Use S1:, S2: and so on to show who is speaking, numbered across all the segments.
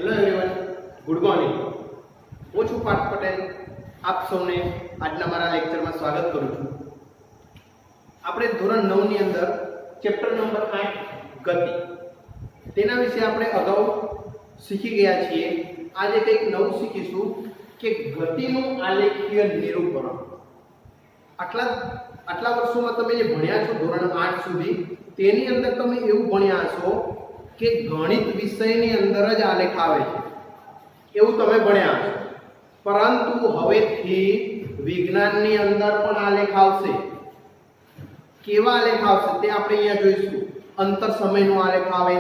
S1: Hello everyone, good morning. હું છું પાર્થ પટેલ। આપ સૌને આજના મારા લેક્ચરમાં સ્વાગત કરું છું। આપણે ધોરણ 9 ની અંદર ચેપ્ટર નંબર 8 ગતિ તેના વિશે આપણે અગાઉ શીખી ગયા છીએ। આજે કંઈક નવું શીખીશું કે ગતિનું આલેખીય નિરૂપણ। આટલા વર્ષોમાં તમે જે ભણ્યા છો ધોરણ 8 સુધી તેની અંદર તમે એવું ભણ્યા છો કે ગણિત વિષયની અંદર જ આલેખ આવે છે એવું તમે ભણ્યા છો, પરંતુ હવેથી વિજ્ઞાનની અંદર પણ આલેખ આવશે। કેવા આલેખ આવશે તે આપણે અહીંયા જોઈશું। અંતર સમયનો આલેખ આવે,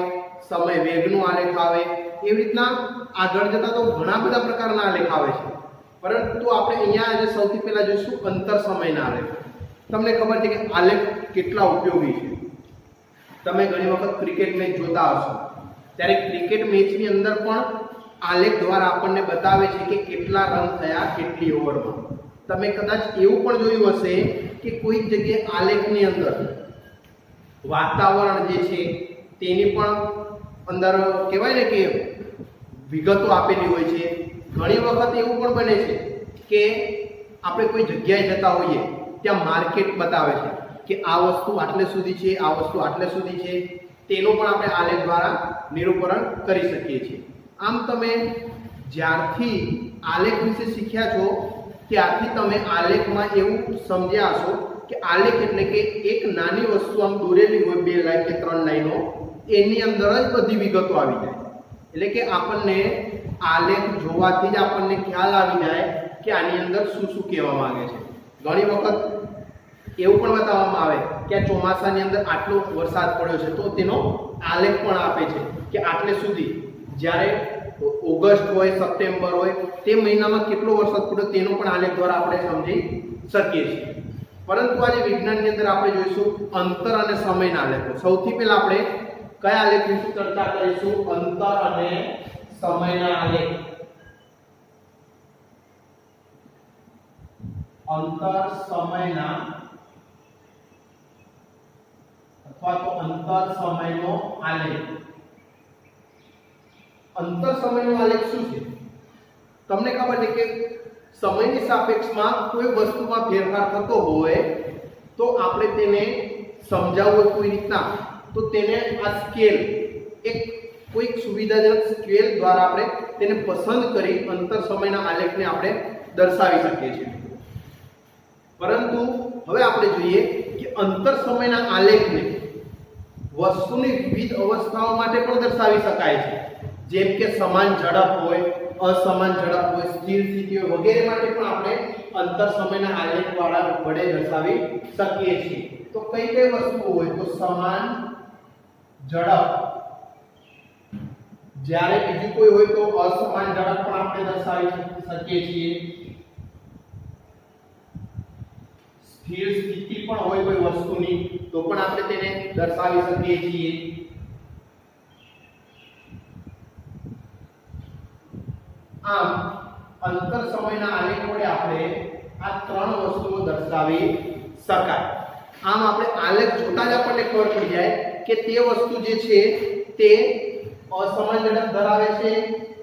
S1: સમય વેગનો આલેખ આવે, એવી રીતના આગળ જતા તો ઘણા બધા પ્રકારના આલેખ આવે છે, પરંતુ આપણે અહીંયા આજે સૌથી પહેલા જોઈશું અંતર સમયના આલેખ। તમને ખબર છે કે આલેખ કેટલા ઉપયોગી છે। તમે ઘણી વખત ક્રિકેટ મેચ જોતા હશો, ત્યારે ક્રિકેટ મેચની અંદર પણ આલેખ દ્વારા આપણને બતાવે છે કે કેટલા રન થયા કેટલી ઓવરમાં। તમે કદાચ એવું પણ જોયું હશે કે કોઈ જગ્યાએ આલેખની અંદર વાતાવરણ જે છે તેની પણ અંદર કહેવાય ને કે વિગતો આપેલી હોય છે। ઘણી વખત એવું પણ બને છે કે આપણે કોઈ જગ્યાએ જતા હોઈએ ત્યાં માર્કેટ બતાવે છે કે આ વસ્તુ આટલે સુધી છે, આ વસ્તુ આટલે સુધી છે, તેનો પણ આપણે આલેખ દ્વારા નિરૂપણ કરી શકીએ છીએ। આમ તમે જ્યારથી આલેખ વિશે શીખ્યા છો ત્યારથી તમે આલેખમાં એવું સમજ્યા હશો કે આલેખ એટલે કે એક નાની વસ્તુ આમ દોરેલી હોય 2 લાઈન કે 3 લાઈનો, એની અંદર જ બધી વિગતો આવી જાય। એટલે કે આપણને આલેખ જોવાથી જ આપણને ખ્યાલ આવી જાય કે આની અંદર શું શું કહેવા માંગે છે। ઘણી વખત એવું પણ બતાવવામાં આવે કે આ ચોમાસાની અંદર આટલો વરસાદ પડ્યો છે તો તેનો આલેખ પણ આપે છે કે આટલે સુધી, જ્યારે ઓગસ્ટ હોય, સપ્ટેમ્બર હોય, તે મહિનામાં કેટલો વરસાદ પડ્યો તેનો પણ આલેખ દ્વારા આપણે સમજી શકીએ છીએ। પરંતુ આજે વિજ્ઞાનની અંદર આપણે જોઈશું અંતર અને સમયના આલેખો। સૌથી પહેલા આપણે કયા આલેખ વિશે ચર્ચા કરીશું? અંતર અને સમયના આલેખ। અંતર સમયના અથવા તો અંતર સમયનો આલેખ। અંતર સમયનો આલેખ શું છે? તમને ખબર છે કે સમયની સાપેક્ષમાં કોઈ વસ્તુમાં ફેરફાર થતો હોય તો આપણે તેને સમજાવવું કોઈ રીતના, તો તેને આ સ્કેલ, એક કોઈક સુવિધાજનક સ્કેલ દ્વારા આપણે તેને પસંદ કરી અંતર સમયના આલેખને આપણે દર્શાવી શકીએ છીએ। પરંતુ હવે આપણે જોઈએ કે અંતર સમયના આલેખને વસ્તુની વિવિધ અવસ્થાઓ માટે પણ દર્શાવી શકાય છે। જેમ કે સમાન ઝડપ હોય, અસમાન ઝડપ હોય, સ્થિર સ્થિતિ હોય, વગેરે માટે પણ આપણે અંતર સમયના આલેખ દ્વારા વડે દર્શાવી શકીએ છીએ। તો કઈ કઈ વસ્તુઓ હોય? તો સમાન ઝડપ, જ્યારે બીજું કોઈ હોય તો અસમાન ઝડપ પણ આપણે દર્શાવી શકીએ છીએ। સ્થિર સ્થિતિ પણ હોય કોઈ વસ્તુની તો પણ આપણે તેને દર્શાવી શકીએ છીએ। આમ અંતર સમયના આલેખ વડે આપણે આ 3 વસ્તુઓ દર્શાવી શકાય। આમ આપણે આલેખ જોતા જ આપણને ખબર પડી જાય કે તે વસ્તુ જે છે તે અસમાન ઝડપ ધરાવે છે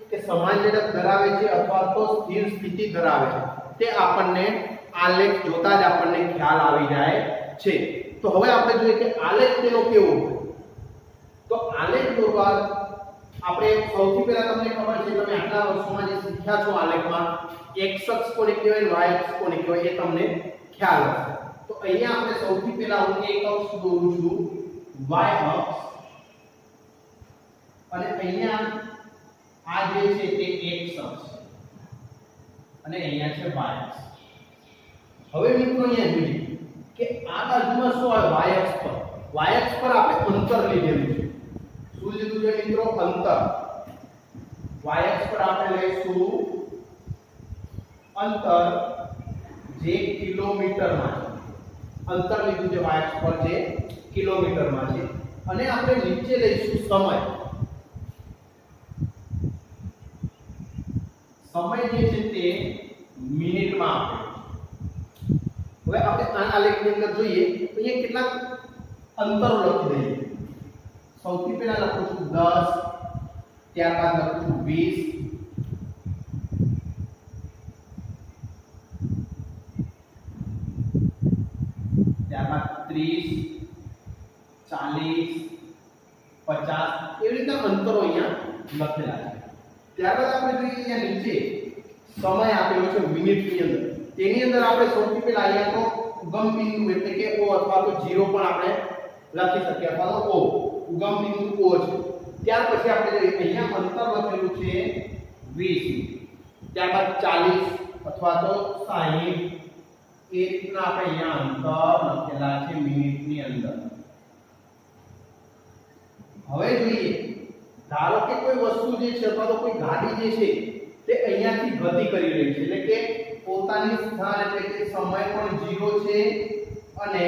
S1: કે સમાન ઝડપ ધરાવે છે અથવા તો સ્થિર સ્થિતિ ધરાવે છે, તે આપણને આલેખ જોતા જ આપણને ખ્યાલ આવી જાય છે। તો હવે આપણે જોઈએ કે આલેખ તેનો કેવો હોય। તો આલેખ દોરવા આપણે સૌથી પહેલા તમને ખબર છે, તમે આટલા વર્ષોમાં જે શીખ્યા છો આલેખમાં, x અક્ષ કોને કહેવાય, y અક્ષ કોને કહેવાય એ તમને ખ્યાલ હશે। તો અહીંયા આપણે સૌથી પહેલા હું એક અક્ષ દોરું છું, y અક્ષ, અને અહીંયા આ જે છે તે x અક્ષ અને અહીંયા છે y અક્ષ। હવે મિત્રો અહીંયા જોઈએ કે આ બાજુમાં શું આવે? y અક્ષ પર, y અક્ષ પર આપણે અંતર લીધેલું છે। શું લીધું છે મિત્રો? અંતર। y અક્ષ પર આપણે લઈશું અંતર જે કિલોમીટરમાં છે। અંતર લીધું છે y અક્ષ પર જે કિલોમીટરમાં છે, અને આપણે નીચે લઈશું સમય। સમય જે છે તે મિનિટમાં આપેલું છે। હવે આપણે આ આલેખની અંદર જોઈએ તો અહીંયા કેટલાક અંતરો લખી દઈએ। સૌથી પહેલા લખું છું 10, ત્યારબાદ લખું 20, ત્યારબાદ 30, 40, 50 એવી રીતના અંતરો અહીંયા લખેલા છે. ત્યારબાદ આપણે જોઈએ અહીંયા નીચે સમય આપેલો છે મિનિટની અંદર. તેની અંદર આપણે સૌથી પહેલા અહીંયા તો ઉગમ બિંદુ એટલે કે O અથવા તો 0 પણ આપણે લખી શકીએ અથવા તો O ઉગમ બિંદુ O છે. ત્યાર પછી આપણે જોઈએ અહીંયા અંતર લખેલું છે 20, ત્યારબાદ 40 અથવા તો 60 એ રીતના આપણે અહીંયા અંતર લખેલા છે મિનિટની અંદર. હવે જોઈએ ધારો કે કોઈ વસ્તુ જે છે અથવા તો કોઈ ગાડી જે છે તે અહીંયાથી ગતિ કરી રહી છે એટલે કે પોતાની સ્થાન એટલે કે સમય પણ 0 છે અને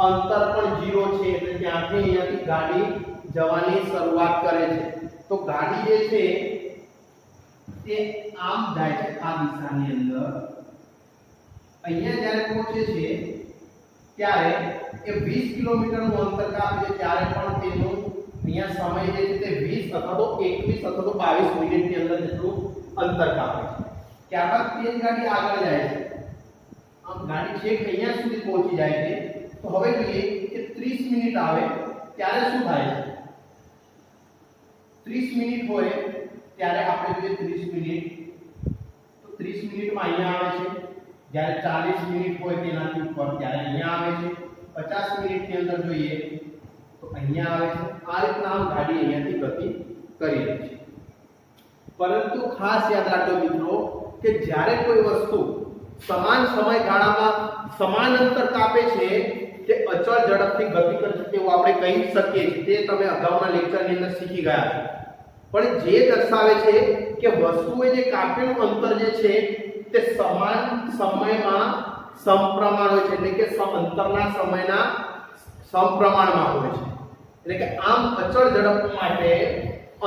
S1: અંતર પણ 0 છે એટલે ત્યાંથી અહીંયાથી ગાડી જવાની શરૂઆત કરે છે. તો ગાડી જે છે તે આમ જાય છે આ દિશાની અંદર. અહીંયા જ્યારે પહોંચે છે ત્યારે એ 20 કિલોમીટરનું અંતર કાપે છે ત્યારે પણ તેનું અહીંયા સમય જે છે તે 20 અથવા તો 21 અથવા તો 22 મિનિટની અંદર જેટલું અંતર કાપે છે. ત્યારબાદ તે જ ગાડી આગળ જાય છે. આમ ગાડી છેક અહીંયા સુધી પહોંચી જાય છે. તો હવે જોઈએ કે 30 મિનિટ આવે ત્યારે શું થાય છે. 30 મિનિટ હોય ત્યારે આપણે જોઈએ 30 મિનિટ તો 30 મિનિટમાં અહીંયા આવે છે. જ્યારે 40 મિનિટ હોય તેનાથી ઉપર ત્યારે અહીંયા આવે છે. 50 મિનિટની અંદર જોઈએ તો અહીંયા આવે છે. આ રીતના આમ ગાડી અહીંયાથી ગતિ કરી રહી છે. પરંતુ ખાસ યાદ રાખજો મિત્રો કે જ્યારે કોઈ વસ્તુ સમાન સમયગાળામાં સમાન અંતર કાપે છે તે અચળ ઝડપથી ગતિ કરે છે તેવું આપણે કહી શકીએ છીએ. તે તમે અગાઉના લેક્ચરની અંદર શીખી ગયા છો. પણ જે દર્શાવે છે કે વસ્તુએ જે કાપેલું અંતર જે છે તે સમાન સમયમાં સમપ્રમાણ હોય છે એટલે કે અંતરના સમયના સમપ્રમાણમાં હોય છે. એટલે કે આમ અચળ ઝડપ માટે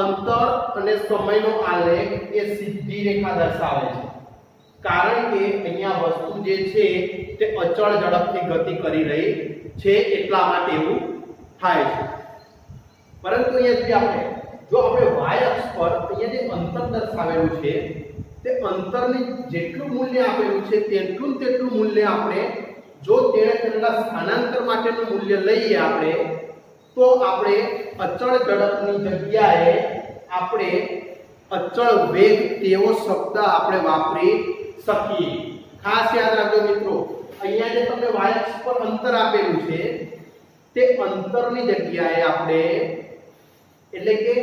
S1: અંતર અને સમયનો આલેખ એ સીધી રેખા દર્શાવે છે. કારણ કે અહીંયા વસ્તુ જે છે તે અચળ ઝડપથી ગતિ કરી રહી છે એટલા માટે એવું થાય છે. પરંતુ અહીંયા જો આપણે y અક્ષ પર અહીંયા જે અંતર દર્શાવેલું છે તે અંતરની જેટલું મૂલ્ય આપેલું છે તેટલું મૂલ્ય આપણે જો તેણે કરેલા સ્થાનાંતર માટેનું મૂલ્ય લઈએ આપણે તો આપણે અચળ ઝડપની જગ્યાએ આપણે અચળ વેગ તેવો શબ્દ આપણે વાપરી શકીએ. ખાસ યાદ રાખજો મિત્રો અહીંયા જે તમને y અક્ષ પર અંતર આપેલું છે તે અંતરની જગ્યાએ આપણે એટલે કે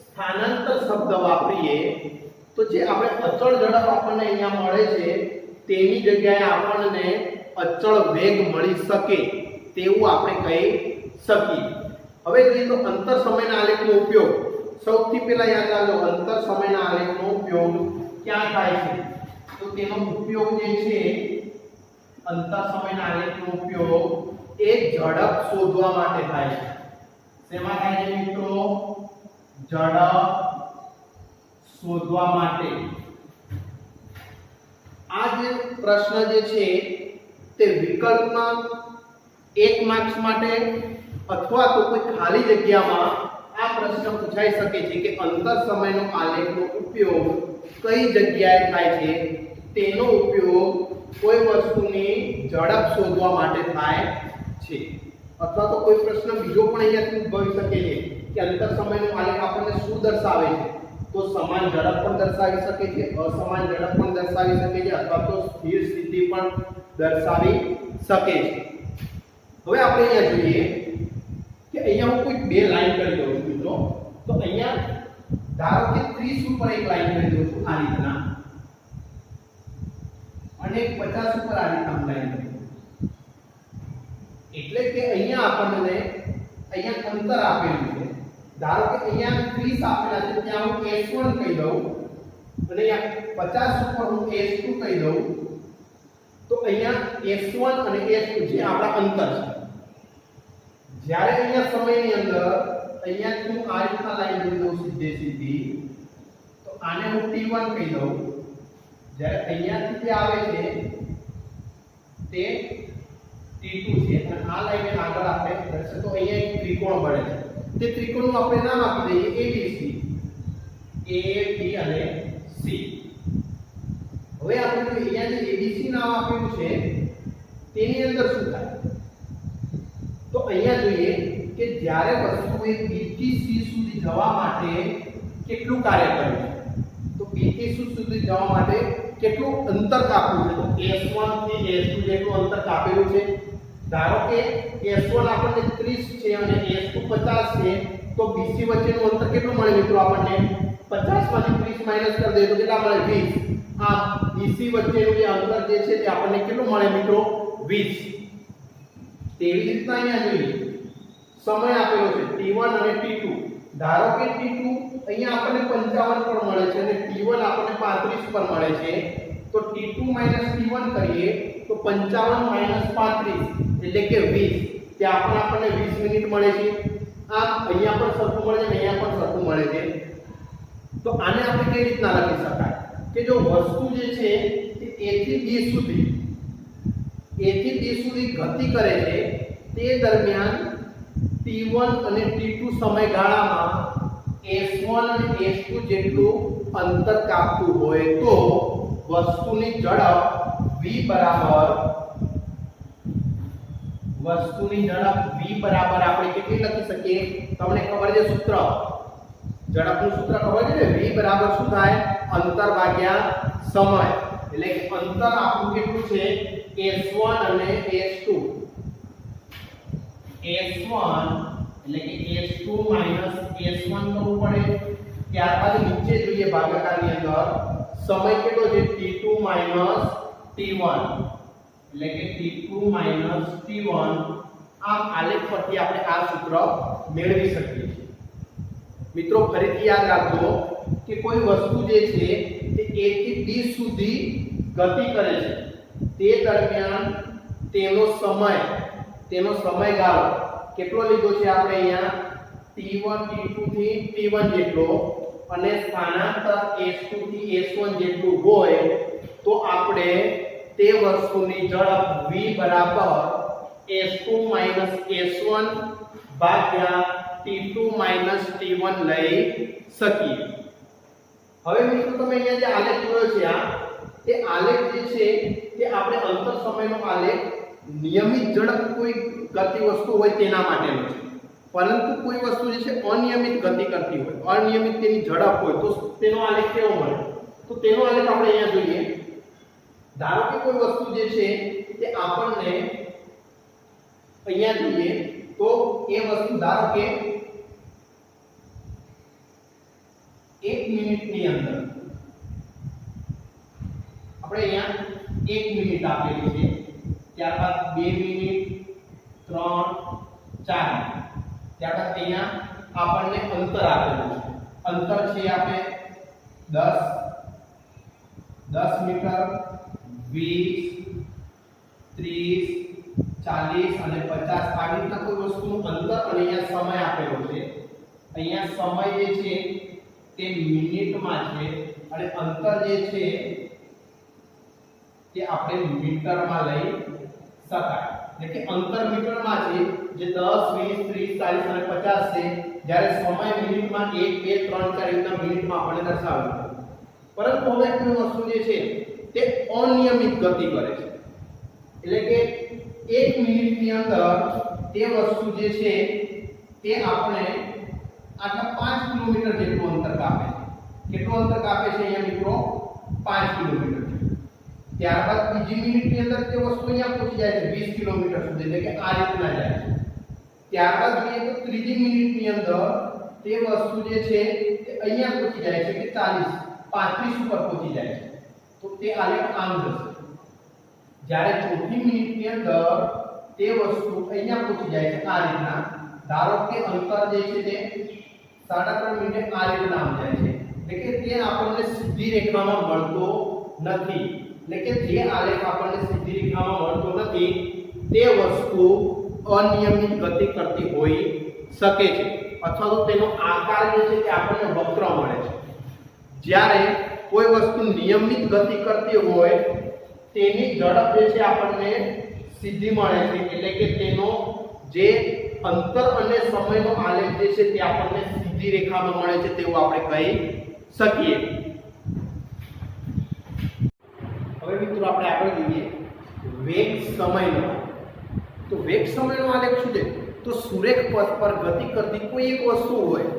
S1: સ્થાનાંતર શબ્દ વાપરીએ તો જે આપણે અચળ ઝડપ આપણને અહીંયા મળે છે તેની જગ્યાએ આપણને અચળ વેગ મળી શકે તેવું આપણે કહી શકીએ. હવે જોઈએ તો અંતર સમયના આલેખનો ઉપયોગ સૌથી પહેલા યાદ રાખજો અંતર સમયના આલેખનો ઉપયોગ ક્યાં થાય છે તો તેનો ઉપયોગ જે છે અંતર સમયના આલેખનો ઉપયોગ એ ઝડપ શોધવા માટે થાય છે. શેમાં થાય છે મિત્રો? ઝડપ શોધવા માટે. આ જે પ્રશ્ન જે છે તે વિકલ્પમાં 1 માર્ક્સ માટે અથવા તો કોઈ ખાલી જગ્યામાં આ પ્રશ્ન પૂછાઈ શકે છે કે અંતર સમયનો આલેખનો ઉપયોગ કઈ જગ્યાએ થાય છે. તેનો ઉપયોગ કોઈ વસ્તુની ઝડપ શોધવા માટે થાય છે. અથવા તો કોઈ પ્રશ્ન બીજો પણ અહીંયાથી ઉદ્ભવી શકે છે કે અંતર સમયનો આલેખ આપણને શું દર્શાવે છે તો સમાન ઝડપ પણ દર્શાવી શકે છે, અસમાન ઝડપ પણ દર્શાવી શકે છે અથવા તો સ્થિર સ્થિતિ પણ દર્શાવી શકે છે. હવે આપણે અહીંયા જોઈએ કે અહીંયા હું કોઈ બે લાઈન કરી દઉં છું મિત્રો. તો અહીંયા ધારો કે 30 ઉપર એક લાઈન કરી દઉં છું આ રીતના અને 50 ઉપર આ રીતના લાઈન કરી દઉં. એટલે કે અહીંયા આપણને અહીંયા અંતર આપેલું છે. ધારો કે અહીંયા 30 આપેલા છે ત્યાં હું s1 કહી દઉં અને અહીંયા 50 ઉપર હું s2 કહી દઉં. તો અહીંયા s1 અને s2 જે આપણા અંતર છે. જ્યારે અહીંયા સમયની અંદર અહીંયા હું આ રીતના લાઈન દોરી દઉં સીધી તો આને હું t1 કહી દઉં. જ્યારે અહીંયાથી જે આવે છે તે t2 છે અને આ લાઈને આગળ આપણે કરશે તો અહીંયા એક ત્રિકોણ બને છે. તે ત્રિકોણનું આપણે નામ આપી દઈએ ABC. A B અને C. હવે આપણે અહીંયા જે ABC નામ આપેલું છે તેની અંદર શું થાય તો અહીંયા જોઈએ કે જ્યારે વસ્તુએ B થી C સુધી જવા માટે કેટલું કાર્ય કર્યું છે તો B થી C સુધી જવા માટે કેટલું અંતર કાપ્યું છે તો S1 થી S2 જેટલું અંતર કાપેલું છે ધારો કે S1 આપણને 30 છે અને S2 50 છે તો BC વચ્ચેનું અંતર કેટલું મળે મિત્રો આપણને 50 માંથી 30 માઈનસ કરી દઈએ તો કેટલા મળે 20 આ BC વચ્ચેનું જે અંતર જે છે તે આપણને કેટલું મળે મિત્રો 20 તેવી રીતના અહીંયા જોઈએ સમય આપેલો છે T1 અને T2 ધારો કે T2 અહીંયા આપણને 55 પર મળે છે અને T1 આપણને 35 પર મળે છે તો T2 T1 કરીએ તો 55 35 એટલે કે 20 ત્યાં આપણને 20 મિનિટ મળે છે આ અહીંયા પણ સરખું મળે છે અને અહીંયા પણ સરખું મળે છે તો આને આપણે કેવી રીતના લખી શકાય કે જો વસ્તુ જે છે તે A થી B સુધી ગતિ કરે છે તે દરમિયાન T1 અને T2 સમયગાળામાં S1 અને S2 જેટલું અંતર કાપતું હોય તો વસ્તુની ઝડપ v બરાબર આપણે કેટલી લખી શકીએ તમને ખબર છે સૂત્ર ઝડપનું સૂત્ર ખબર છે ને v બરાબર શું થાય અંતર ભાગ્યા સમય એટલે કે અંતર આપણું કેટલું છે S1 અને S2 S1 એટલે કે S2 S1 કરવું પડે ત્યારબાદ નીચે જોઈએ ભાગાકારની અંદર સમય કેટલો છે T2 T1 એટલે કે T2 T1 આમ આલેખ પરથી આપણે આ સૂત્ર મેળવી શકીએ છીએ મિત્રો ફરીથી યાદ રાખજો કે કોઈ વસ્તુ જે છે તે A થી B સુધી ગતિ કરે છે તે દરમિયાન તેનો સમયગાળો કેટલો લીધો છે આપણે અહીંયા T1 T2 થી T1 જેટલો અને સ્થાનાંતર S2 થી S1 જેટલું હોય તો આપણે તે વસ્તુની ઝડપ v બરાબર S2 S1 ભાગ્યા T2 T1 લઈ શકીએ હવે મિત્રો તમે અહીંયા જે આલેખ જોયો છે તે આલેખ જે છે તે આપણે અંતર સમયનો આલેખ નિયમિત ઝડપ કોઈ કરતી વસ્તુ હોય તેના માટેનો છે પરંતુ કોઈ વસ્તુ જે છે અનિયમિત ગતિ કરતી હોય અનિયમિત તેની ઝડપ હોય તો તેનો આલેખ કેવો મળે તો તેનો આલેખ આપણે અહીંયા જોઈએ ધારો કે કોઈ વસ્તુ જે છે તે આપણને અહીંયા જોઈએ તો એ વસ્તુ ધારો કે 1 મિનિટની અંદર આપણે અહીંયા 1 મિનિટ આપેલી છે ત્યારબાદ 2 મિનિટ 3 4 ત્યારબાદ અહીંયા આપણને અંતર આપેલું છે અંતર છે આપણે 10 મીટર 20 30 40 અને 50 આવી રીતના કોઈ વસ્તુનું અંતર અને અહીંયા સમય આપેલો છે અહીંયા સમય જે છે તે મિનિટમાં છે અને અંતર જે છે તે આપણે મીટરમાં લઈ શકાય એટલે કે અંતર મીટરમાં છે જે 10 20 30 40 અને 50 છે જ્યારે સમય મિનિટમાં 1 2 3 4 રીતના મિનિટમાં આપણે દર્શાવ્યું પરંતુ હવે કોઈ વસ્તુ જે છે તે અનિયમિત ગતિ કરે છે એટલે કે 1 મિનિટની અંદર તે વસ્તુ જે છે તે આપણે આટલા 5 કિલોમીટર જેટલું અંતર કાપે છે કેટલું અંતર કાપે છે અહીંયા મિત્રો 5 કિલોમીટર ત્યારબાદ બીજી મિનિટની અંદર તે વસ્તુ અહીંયા પહોંચી જાય છે 20 કિલોમીટર સુધી એટલે કે આ રીતના જાય છે ત્યારબાદ જોઈએ તો ત્રીજી મિનિટની અંદર તે વસ્તુ જે છે તે અહીંયા પહોંચી જાય છે કે 40 35 ઉપર પહોંચી જાય છે તો તે આલેખ આમ જશે જ્યારે ચોથી મિનિટની અંદર તે વસ્તુ અહીંયા પહોંચી જાય છે આ રીતના ધારો કે અંતર જે છે તે 3.5 મિનિટે આ રીતના આમ જાય છે એટલે કે તે આપણને સીધી રેખામાં મળતો નથી એટલે કે જે આલેખ આપણને સીધી રેખામાં મળતો નથી તે વસ્તુ અનિયમિત ગતિ કરતી હોઈ શકે છે અથવા તો તેનો આકાર જે છે તે આપણને વક્ર મળે છે જ્યારે કોઈ વસ્તુ નિયમિત ગતિ કરતી હોય તેની ઝડપ જે છે આપણને સીધી મળે છે એટલે કે તેનો જે અંતર અને સમયનો આલેખ જે છે તે આપણને સીધી રેખામાં મળે છે તેવું આપણે કહી શકીએ। હવે મિત્રો આપણે આગળ જોઈએ વેગ સમયનો। તો વેગ સમયનો આલેખ શું છે? તો સુરેખ પથ પર ગતિ કરતી કોઈ એક વસ્તુ હોય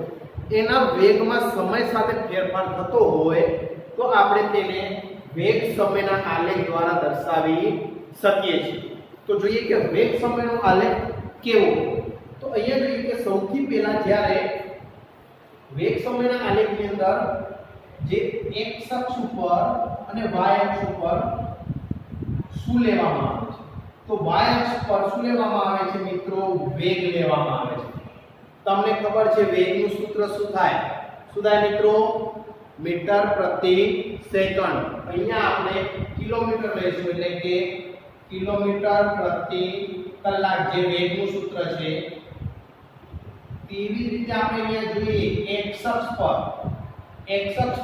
S1: એના વેગમાં સમય સાથે ફેરફાર થતો હોય તો આપણે તેને વેગ સમયના આલેખ દ્વારા દર્શાવી શકીએ છીએ। તો જોઈએ કે વેગ સમયનો આલેખ કેવો? તો અહીંયા જોઈએ કે સૌથી પહેલા જ્યારે વેગ સમયના આલેખની અંદર જે x અક્ષ ઉપર અને y અક્ષ ઉપર શું લેવામાં આવે છે? તો y અક્ષ પર શું લેવામાં આવે છે મિત્રો? વેગ લેવામાં આવે છે। તમને ખબર છે વેગનું સૂત્ર શું થાય? શું થાય મિત્રો? મીટર પ્રતિ સેકન્ડ। અહીંયા આપણે કિલોમીટર લઈશું એટલે કે કિલોમીટર પ્રતિ કલાક જે વેગનું સૂત્ર છે। તેવી રીતે આપણે અહીંયા જોઈએ x અક્ષ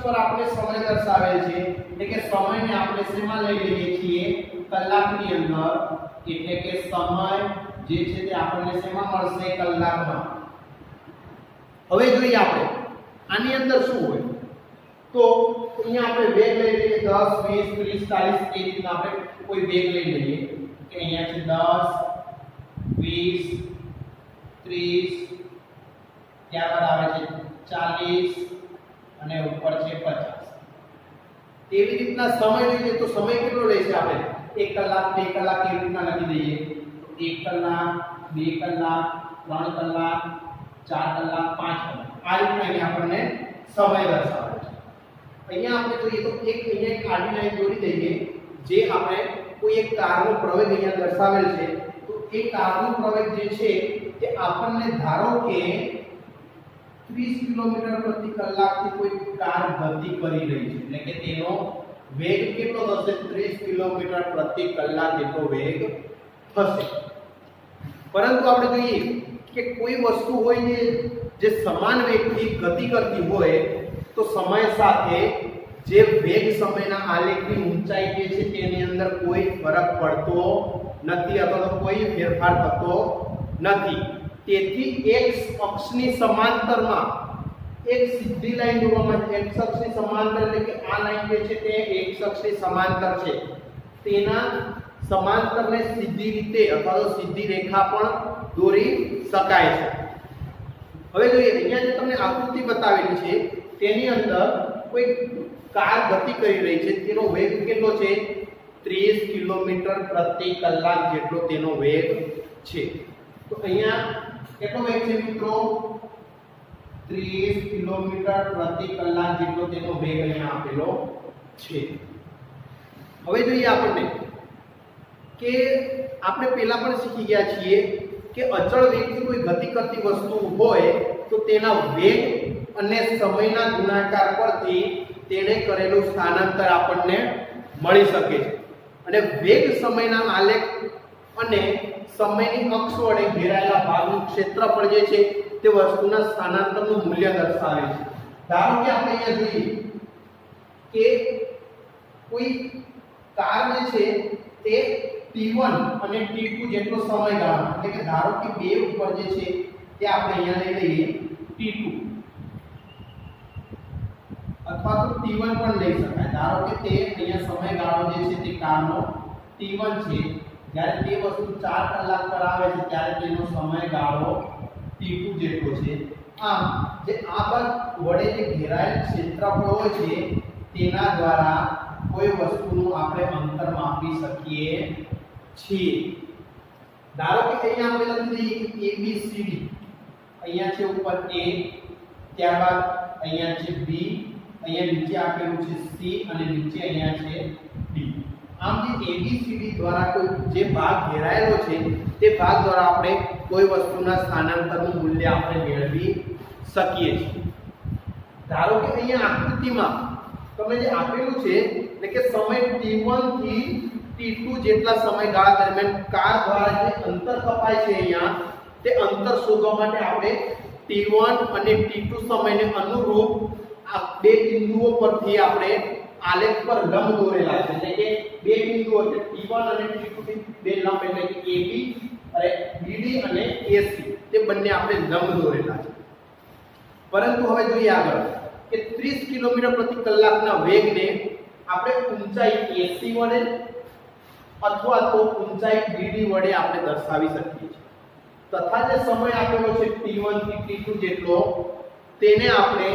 S1: પર આપણે સમય દર્શાવેલ છે એટલે કે સમયને આપણે શેમાં લઈ લઈએ છીએ? કલાકની અંદર। એટલે કે સમય જે છે તે આપણને શેમાં મળશે? કલાકમાં। હવે જોઈએ આપણે આની અંદર શું હોય? તો અહીંયા આપણે વેગ લઈ લઈએ 10 20 30 40 એ રીતના આપણે કોઈ વેગ લઈ લઈએ કે અહીંયા છે 10 20 30 ત્યારબાદ આવે છે 40 અને ઉપર છે 50। તેવી રીતના સમય જોઈએ તો સમય કેટલો રહેશે? આપણે 1 કલાક 2 કલાક એવી રીતના લખી દઈએ તો 1 કલાક 2 કલાક 3 કલાક 4 કલાક 5 કલાક આ રીતના અહીં આપણને સમય દર્શાવે છે। અહીંયા આપણે જોઈએ તો અહીંયા એક આડી લાઈન દોરી દઈએ જે આપણે કોઈ એક કારનો પ્રવેગ અહીંયા દર્શાવેલ છે। તો એ કારનો પ્રવેગ જે છે તે આપણને ધારો કે 30 કિલોમીટર પ્રતિ કલાકથી કોઈ કાર ગતિ કરી રહી છે એટલે કે તેનો વેગ કેટલો થશે? 30 કિલોમીટર પ્રતિ કલાક જેટલો વેગ થશે। પરંતુ આપણે જોઈએ કે કોઈ વસ્તુ હોય જે સમાન વેગથી ગતિ કરતી હોય તો સમય સાથે જે વેગ સમયના આલેખની ઊંચાઈ જે છે તેની અંદર કોઈ ફરક પડતો નથી અથવા તો કોઈ ફેરફાર થતો નથી। તેથી x અક્ષની સમાંતરમાં એક સીધી લાઈન દોરવામાં x અક્ષની સમાંતર એટલે કે આ લાઈન જે છે તે x અક્ષની સમાંતર છે તેના સમાંતરને સીધી રીતે અથવા તો સીધી રેખા પણ દોરી શકાય છે। હવે જોઈએ અહીંયા જે તમને આકૃતિ બતાવેલી છે તેની અંદર કોઈ કાર ગતિ કરી રહી છે તેનો વેગ કેટલો છે? 30 કિલોમીટર પ્રતિ કલાક જેટલો તેનો વેગ છે। તો અહીંયા કેટલો વેગ છે મિત્રો? 30 કિલોમીટર પ્રતિ કલાક જેટલો તેનો વેગ અહીંયા આપેલો છે। હવે જોઈએ આપણને કે આપણે પહેલા પણ શીખી ગયા છીએ કે અચળ વેગથી કોઈ ગતિ કરતી વસ્તુ હોય તો તેના વેગ અને સમયના ગુણાકાર પરથી તેણે કરેલું સ્થાનાંતર આપણને મળી શકે છે। અને વેગ સમયના આલેખ અને સમયની અક્ષ વડે ઘેરાયેલા ભાગનું ક્ષેત્રફળ જે છે તે વસ્તુના સ્થાનાંતરનું મૂલ્ય દર્શાવે છે। ધારો કે આપણે અહીંયા જોઈએ કે કોઈ કાર જે છે તે t1 અને t2 જેટલો સમયગાળો એટલે કે ધારો કે બે ઉપર જે છે તે આપણે અહીંયા લઈ લઈએ t2 અથવા તો t1 પણ લઈ શકાય। ધારો કે તે અહીંયા સમયગાળો જે છે તે કારનો t1 છે। જ્યારે તે વસ્તુ 4 કલાક પર આવે છે ત્યારે તેનો સમયગાળો t2 જેટલો છે। આમ જે આ બાદ વડે જે ઘેરાયેલ ક્ષેત્રફળ હોય છે તેના દ્વારા કોઈ વસ્તુનું આપણે અંતર માપી શકીએ છીએ। ધારો કે અહીંયા આપણે લખી દઈએ ABCD અહીંયા છે ઉપર A ત્યારબાદ અહીંયા છે B અહીંયા નીચે આપેલું છે C અને નીચે અહીંયા છે D। આમ જે ABCD દ્વારા કોઈ જે ભાગ ઘેરાયેલો છે તે ભાગ દ્વારા આપણે કોઈ વસ્તુના સ્થાનાંતરનું મૂલ્ય આપણે મેળવી શકીએ છીએ। ધારો કે અહીંયા આકૃતિમાં તમે જે આપેલું છે એટલે કે સમય t1 થી t2 જેટલા સમયગાળા દરમિયાન કાર દ્વારા જે અંતર કપાય છે અહીંયા તે અંતર શોધવા માટે આપણે t1 અને t2 સમયને અનુરૂપ આ બે બિંદુઓ પરથી આપણે આલેખ પર લંબ દોરેલા છે એટલે કે બે બિંદુઓ છે t1 અને t2 થી બે લંબ એટલે કે AB અને BD અને AC તે બંને આપણે લંબ દોરેલા છે। પરંતુ હવે જોઈએ આગળ કે 30 કિલોમીટર પ્રતિ કલાકના વેગને આપણે ઊંચાઈ ac વડે અથવા તો ઊંચાઈ dd વડે આપણે દર્શાવી શકીએ છીએ તથા જે સમય આપેલો છે t1 થી t2 જેટલો તેને આપણે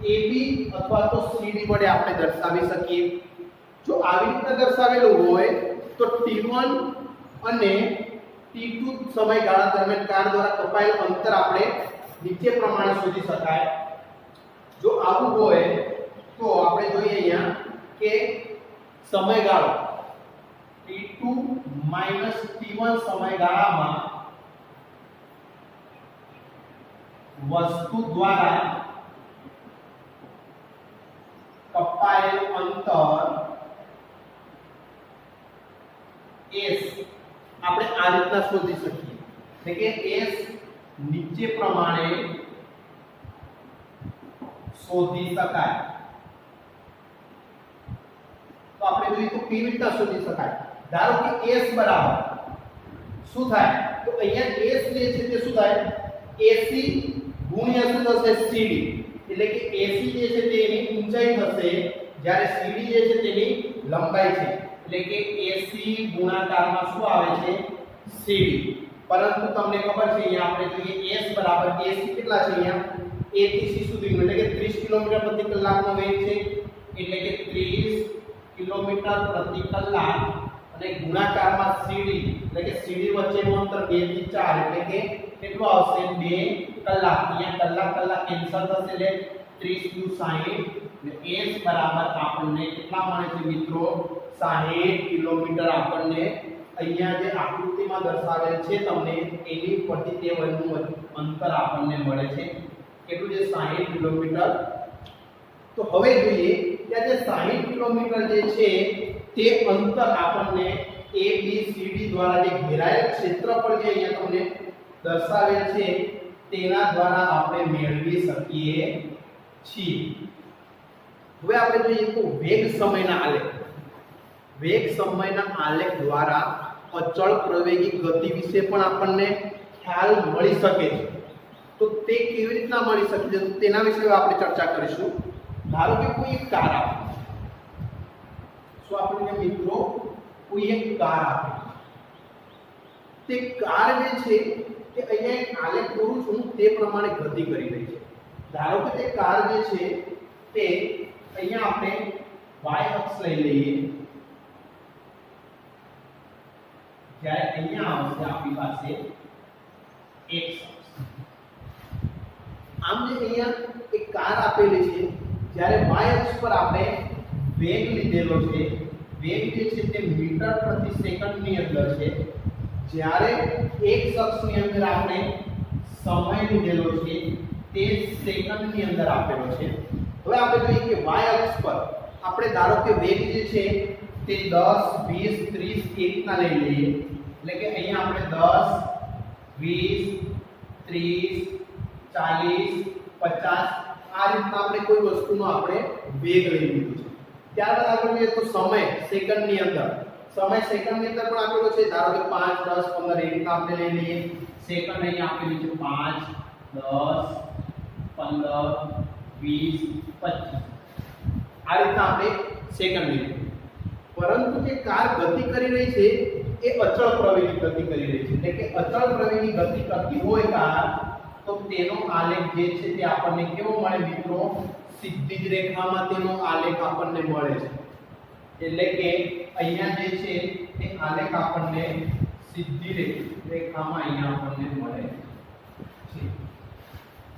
S1: ab અથવા તો cd વડે આપણે દર્શાવી શકીએ જો આવી રીતે દર્શાવેલું હોય તો t1 અને t2 સમયગાળા દરમિયાન કાર દ્વારા કપાયેલ અંતર આપણે નીચે પ્રમાણે શોધી શકાય જો આવું હોય તો આપણે જોઈએ અહીંયા કે સમયગાળો t2 t1 સમયગાળામાં વસ્તુ દ્વારા કપાયેલ અંતર s આપણે આ રીતના શોધી શકીએ એટલે કે s નીચે પ્રમાણે શોધી શકાય તો આપણે જોઈએ તો કેવી રીતના શોધી શકાય ધારો કે s બરાબર શું થાય તો અહીંયા s જે છે તે શું થાય ac ગુણ્યા શું થશે cd એટલે કે ac જે છે તેની ઊંચાઈ થશે જ્યારે cd જે છે તેની લંબાઈ છે એટલે કે ac ગુણાકારમાં શું આવે છે cd પરંતુ તમને ખબર છે અહીંયા આપણે જોઈએ s બરાબર ac કેટલા છે અહીંયા a થી c સુધીનો એટલે કે 30 કિલોમીટર પ્રતિ કલાકનો વેગ છે એટલે કે 30 કિલોમીટર પ્રતિ કલાક અને ગુણાકારમાં cd એટલે કે cd વચ્ચેનું અંતર 2 થી 4 એટલે કે કેટલું આવશે 2 કલાક અહીંયા કલાક કેન્સલ થશે એટલે 30 * 60 એટલે s બરાબર આપણને કેટલા મળે છે મિત્રો 60 કિલોમીટર આપણને અહીંયા જે આકૃતિમાં દર્શાવેલ છે તમને એની પરથી તે વનનું અંતર આપણને મળે છે કેટલું છે 60 કિલોમીટર તો હવે જોઈએ કે આ જે 60 કિલોમીટર જે છે તે અંતર આપણને a b c d દ્વારા જે ઘેરાયેલ ક્ષેત્રફળ જે અહીંયા તમને દર્શાવેલ છે તેના દ્વારા આપણે મેળવી શકીએ છીએ હવે આપણે જોઈએ તો વેગ સમયના આલેખ દ્વારા અચળ પ્રવેગી ગતિ વિશે પણ આપણને ખ્યાલ મળી શકે છે તો તે કેવી રીતના મળી શકે છે તેના વિશે આપણે ચર્ચા કરીશું ધારો કે કોઈ એક કાર આપે શું આપણને મિત્રો કોઈ એક કાર આપે તે કાર જે છે કે અહીંયા એક આલેખ દોરું છું તે પ્રમાણે ગતિ કરી રહી છે ધારો કે તે કાર જે છે તે અહીંયા આપણે y અક્ષ લઈ લઈએ જ્યારે અહીંયા આવશે આપણી પાસે x આમ જે અહીંયા એક કાર આપેલી છે જ્યારે y અક્ષ પર આપણે વેગ લીધેલો છે વેગ જે છે તે મીટર પ્રતિ સેકન્ડની અંદર છે જ્યારે x અક્ષની અંદર આપણે સમય લીધેલો છે તે સેકન્ડની અંદર આપેલો છે હવે આપણે જોઈએ કે y અક્ષ પર આપણે ધારો કે વેગ જે છે તે 10 20 30 એક રીતના લઈ લઈએ એટલે કે અહીંયા આપણે 10 20 30 40 50 આ રીતના આપણે કોઈ વસ્તુનો આપણે વેગ લઈ લીધો છે ત્યારબાદ આપણે જોઈએ તો સમય સેકન્ડની અંદર સમય સેકન્ડની અંદર પણ આપેલો છે ધારો કે 5 10 15 એ રીતના આપણે લઈ લઈએ સેકન્ડ અહીંયા આપેલું છે 5 10 15 20 25 આ રીતના આપણે સેકન્ડ લઈએ પરંતુ જે કાર ગતિ કરી રહી છે એ અચળ પ્રવેગી ગતિ કરી રહી છે એટલે કે અચળ પ્રવેગી ગતિ કરતી હોય કાર તો તેનો આલેખ જે છે તે આપણને કેવો મળે મિત્રો સીધી જ રેખામાં તેનો આલેખ આપણને મળે છે એટલે કે અહીંયા જે છે તે આલેખ આપણને સીધી રેખામાં અહીંયા આપણને મળે છે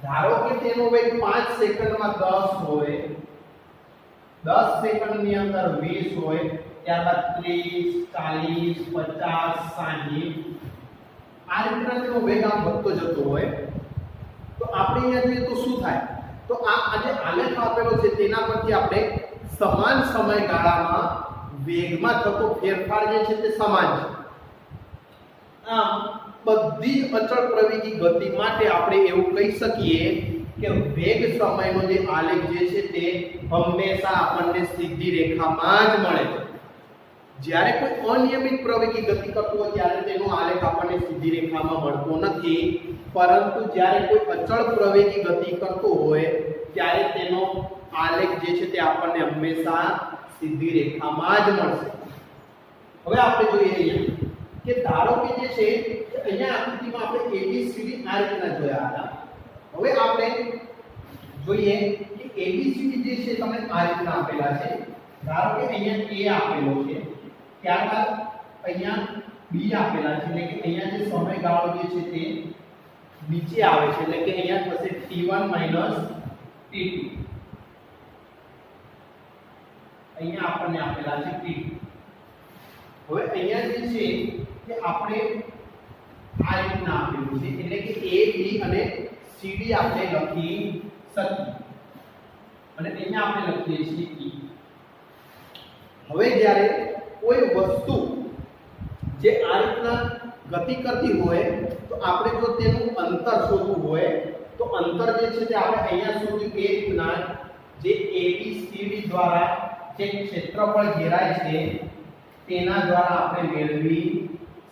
S1: ધારો કે તેનો વેગ 5 સેકન્ડમાં 10 હોય 10 સેકન્ડની અંદર 20 હોય ત્યારબાદ 30 40 50 60 આ રીતના તેનો વેગ આમ વધતો જતો હોય તો આપણે અહીંયા જોઈએ તો શું થાય તો આ જે આલેખ આપેલો છે તેના પરથી આપણે સમાન સમયગાળામાં વેગમાં થતો ફેરફાર જે છે તે સમાન છે આમ બધી અચળ પ્રવેગી ગતિ માટે આપણે એવું કહી શકીએ કે વેગ સમયનો જે આલેખ જે છે તે હંમેશા આપણને સીધી રેખામાં જ મળે છે જ્યારે કોઈ અનિયમિત પ્રવેગી ગતિ કરતો હોય ત્યારે તેનો આલેખ આપણને સીધી રેખામાં મળતો નથી પરંતુ જ્યારે કોઈ અચળ પ્રવેગી ગતિ કરતો હોય ત્યારે તેનો આલેખ જે છે તે આપણને હંમેશા સીધી રેખામાં જ મળશે. હવે આપણે જોઈએ અહીંયા કે ધારો કે જે છે કે અહીંયા આકૃતિમાં આપણે ABCD આ રીતના જોયા હતા. હવે આપણે જોઈએ કે ABCD જે છે તમને આ રીતના આપેલા છે. ધારો કે અહીંયા A આપેલો છે, ત્યારબાદ અહીંયા B આપેલા છે, એટલે કે અહીંયા જે સમયગાળો જે છે તે નીચે આવે છે, એટલે કે અહીંયા થશે T1 T2. અહીંયા આપણને આપેલા છે T2. હવે અહીંયા જે છે કે આપણે આ રીતના આપેલું છે, એટલે કે A B અને CD આપણે લખી શકીએ અને અહીંયા આપણે લખીએ છીએ E. હવે જ્યારે કોઈ વસ્તુ જે આ રીતના ગતિ કરતી હોય તો આપણે જો તેનું અંતર શોધવું હોય તો અંતર જે છે તે આપણે અહીંયા શોધ્યું એ રીતના જે ABCD દ્વારા જે ક્ષેત્રફળ ઘેરાય છે તેના દ્વારા આપણે મેળવી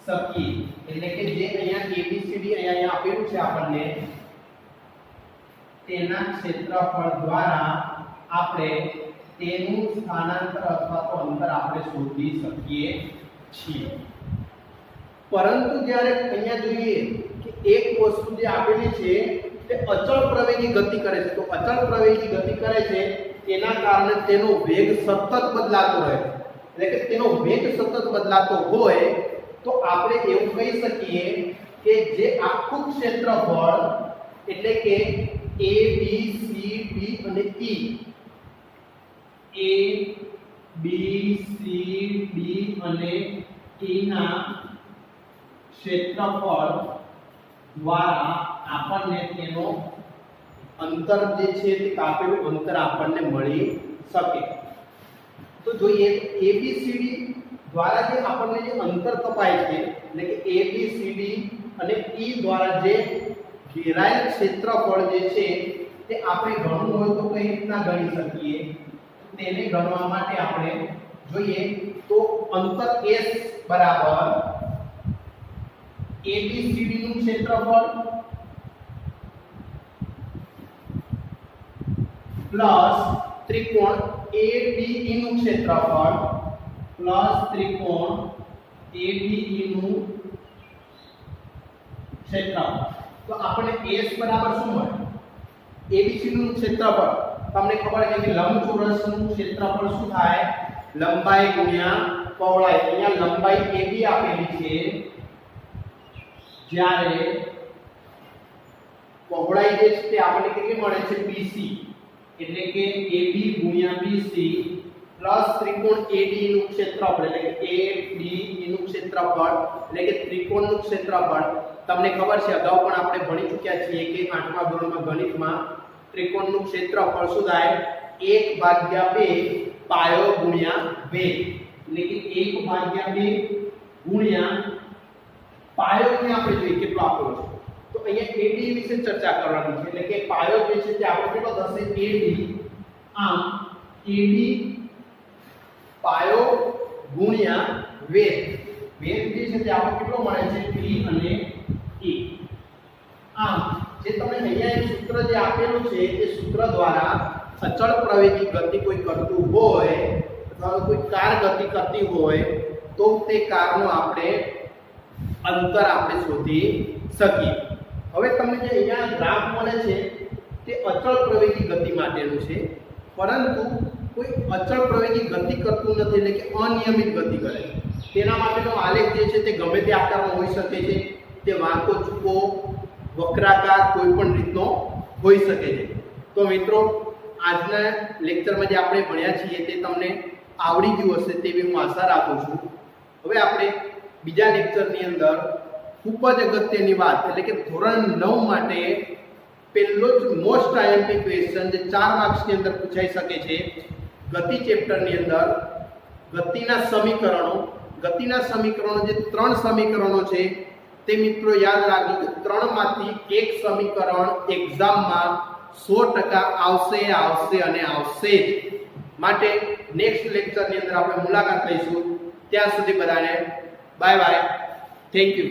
S1: શકીએ. એટલે કે જે અહીંયા ABCD અહીંયા આપેલું છે આપણને તેના ક્ષેત્રફળ દ્વારા આપણે તેનું સ્થાનાંતર અથવા તો અંતર આપણે શોધી શકીએ છીએ. પરંતુ જ્યારે અહીંયા જોઈએ કે એક વસ્તુ જે આપેલી છે તે અચળ પ્રવેગી ગતિ કરે છે, તો અચળ પ્રવેગી ગતિ કરે છે તેના કારણે તેનો વેગ સતત બદલાતો રહે. એટલે કે તેનો વેગ સતત બદલાતો હોય તો આપણે એવું કહી શકીએ કે જે આખું ક્ષેત્રફળ એટલે કે A B C D અને E, A B C D અને E ના ક્ષેત્રફળ દ્વારા આપણને તેનો અંતર જે છે તે કાપેલું અંતર આપણને મળી શકે. તો જોઈએ ABCD દ્વારા જે આપણને જે અંતર કપાય છે એટલે કે ABCD અને E દ્વારા જે ઘેરાયેલ ક્ષેત્રફળ જે છે તે આપણે ગણવું હોય તો કઈ રીતના ગણી શકીએ? તેને ગણવા માટે આપણે જોઈએ તો અંતર S બરાબર ABCD નું ક્ષેત્રફળ પ્લસ ત્રિકોણ ADE નું ક્ષેત્રફળ પ્લસ ત્રિકોણ ABE નું ક્ષેત્રફળ. તો આપણને S બરાબર શું મળે? ABCD નું ક્ષેત્રફળ તમને ખબર છે કે લંબચોરસનું ક્ષેત્રફળ શું થાય? લંબાઈ ગુણ્યા પહોળાઈ. અહીંયા લંબાઈ AB આપેલી છે, જ્યારે પહોળાઈ જે છે તે આપણને કેટલી મળે છે? BC. એટલે કે AB ગુણ્યા BC પ્લસ ત્રિકોણ ADE નું ક્ષેત્રફળ એટલે કે ADE નું ક્ષેત્રફળ એટલે કે ત્રિકોણનું ક્ષેત્રફળ. તમને ખબર છે અગાઉ પણ આપણે ભણી ચૂક્યા છીએ કે 8મા ધોરણમાં ગણિતમાં ત્રિકોણનું ક્ષેત્રફળ શું થાય? 1/2 પાયો ગુણ્યા 2 એટલે કે 1/2 ગુણ્યા પાયો ને આપણે જોઈએ કેટલો આપેલો છે. તો અહીંયા AD વિશે ચર્ચા કરવાની છે, એટલે કે પાયો જે છે તે આપણે કેટલો થશે? AD. આમ AD પાયો ગુણ્યા વેગ. વેગ જે છે તે આપણે કેટલો મળે છે? P અને E. આમ જે તમને અહીંયા એક સૂત્ર જે આપેલું છે એ સૂત્ર દ્વારા અચળ પ્રવેગી ગતિ કોઈ કરતું હોય અથવા કોઈ કાર ગતિ કરતી હોય તો તે કારનું આપણે અંતર આપણે શોધી શકીએ. હવે તમને જે અહીંયા ગ્રાફ મળે છે તે અચળ પ્રવેગી ગતિ માટેનું છે, પરંતુ કોઈ અચળ પ્રવેગી ગતિ કરતું નથી, એટલે કે અનિયમિત ગતિ કરે છે. તેના માટેનો આલેખ જે છે તે ગમે તે આકારમાં હોઈ શકે છે. તે વાંકો ચૂકો વક્રાકાર કોઈ પણ રીતનો હોઈ શકે છે. તો મિત્રો આજના લેક્ચરમાં જે આપણે ભણ્યા છીએ તે તમને આવડી ગયું હશે તેવી હું આશા રાખું છું. હવે આપણે બીજા લેક્ચરની અંદર ખૂબ જ અગત્યની વાત એટલે કે ધોરણ 9 માટે પહેલો જ મોસ્ટ આઈએમપી ક્વેશ્ચન જે 4 માર્ક્સની અંદર પૂછાઈ શકે છે, ગતિ ચેપ્ટરની અંદર ગતિના સમીકરણો જે 3 સમીકરણો છે તે મિત્રો યાદ રાખજો કે 3 માંથી એક સમીકરણ એક્ઝામમાં 100% આવશે અને આવશે જ. માટે નેક્સ્ટ લેક્ચરની અંદર આપણે મુલાકાત લઈશું. ત્યાં સુધી બધાને બાય બાય. Thank you.